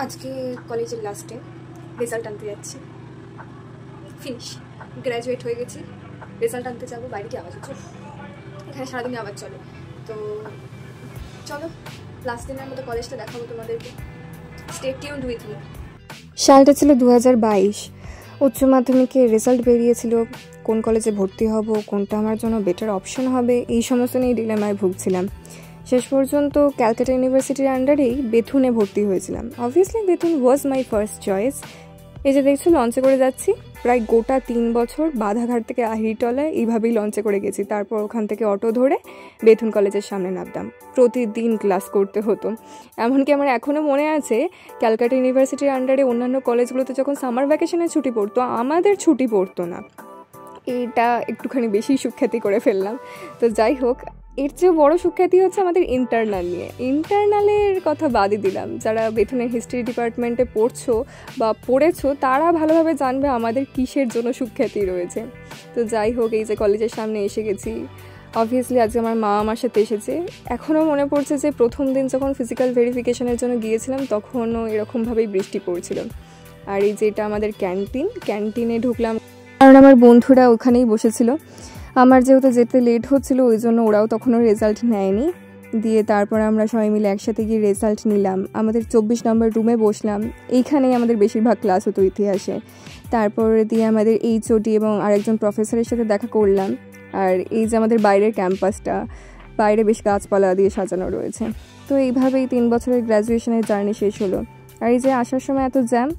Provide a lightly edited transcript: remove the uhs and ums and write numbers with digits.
আজকে কলেজের লাস্টে রেজাল্ট আনতে যাচ্ছি। ফিনিশ, গ্র্যাজুয়েট হয়ে গেছি। রেজাল্ট আনতে যাবো, বাইরে কি আওয়াজ হচ্ছে? এখানে সারাদিন আওয়াজ চলে। তো চলো লাস্ট দিনের মতো কলেজটা দেখাবো তোমাদেরকে। Stay tuned with me. সালটা ছিল 2022। উচ্চ মাধ্যমিকের রেজাল্ট বেরিয়েছিল, কোন কলেজে ভর্তি হব, কোনটা আমার জন্য বেটার অপশন হবে, এই সমস্ত নিয়ে ডিলেমায় ভুগছিলাম। শেষ পর্যন্ত ক্যালকাটা ইউনিভার্সিটির আন্ডারেই বেথুনে ভর্তি হয়েছিলাম। Obviously Bethune was my first choice. এই যে দেখছো লঞ্চে করে যাচ্ছি, প্রায় গোটা 3 বছর বাধাঘাট থেকে আহিরটলায় এইভাবেই লঞ্চে করে গেছি। তারপর ওখান থেকে অটো ধরে বেথুন কলেজের সামনে নামতাম। প্রতিদিন ক্লাস করতে হতো। এমনকি আমার এখনও মনে আছে, ক্যালকাটা ইউনিভার্সিটির আন্ডারে অন্যান্য কলেজগুলোতে যখন সামার ভ্যাকেশনে ছুটি পড়তো, আমাদের ছুটি পড়তো না। এইটা একটুখানি বেশি সুখ্যাতি করে ফেললাম। তো যাই হোক, এর চেয়েও বড় সুখ্যাতি হচ্ছে আমাদের ইন্টারনাল নিয়ে। ইন্টারনালের কথা বাদই দিলাম, যারা বেথুনের হিস্ট্রি ডিপার্টমেন্টে পড়ছো বা পড়েছো তারা ভালোভাবে জানবে আমাদের কিসের জন্য সুখ্যাতি রয়েছে। তো যাই হোক, এই যে কলেজের সামনে এসে গেছি। অবভিয়াসলি আজকে আমার মা আমার সাথে এসেছে। এখনও মনে পড়ছে যে প্রথম দিন যখন ফিজিক্যাল ভেরিফিকেশনের জন্য গিয়েছিলাম তখনও এরকমভাবেই বৃষ্টি পড়ছিল। আর এই যে এটা আমাদের ক্যান্টিনে ঢুকলাম, কারণ আমার বন্ধুরা ওখানেই বসেছিল। আমার যেহেতু যেতে লেট হচ্ছিল, ওই জন্য ওরাও তখনও রেজাল্ট নেয়নি। দিয়ে তারপর আমরা সবাই মিলে একসাথে গিয়ে রেজাল্ট নিলাম। আমাদের 24 নম্বর রুমে বসলাম। এইখানেই আমাদের বেশিরভাগ ক্লাস হতো ইতিহাসে। তারপরে দিয়ে আমাদের এইচওডি এবং আরেকজন প্রফেসরের সাথে দেখা করলাম। আর এই যে আমাদের বাইরের ক্যাম্পাসটা, বাইরে বেশ গাছপালা দিয়ে সাজানো রয়েছে। তো এইভাবেই 3 বছরের গ্র্যাজুয়েশনের জার্নি শেষ হলো। আর এই যে আসার সময় এত জ্যাম,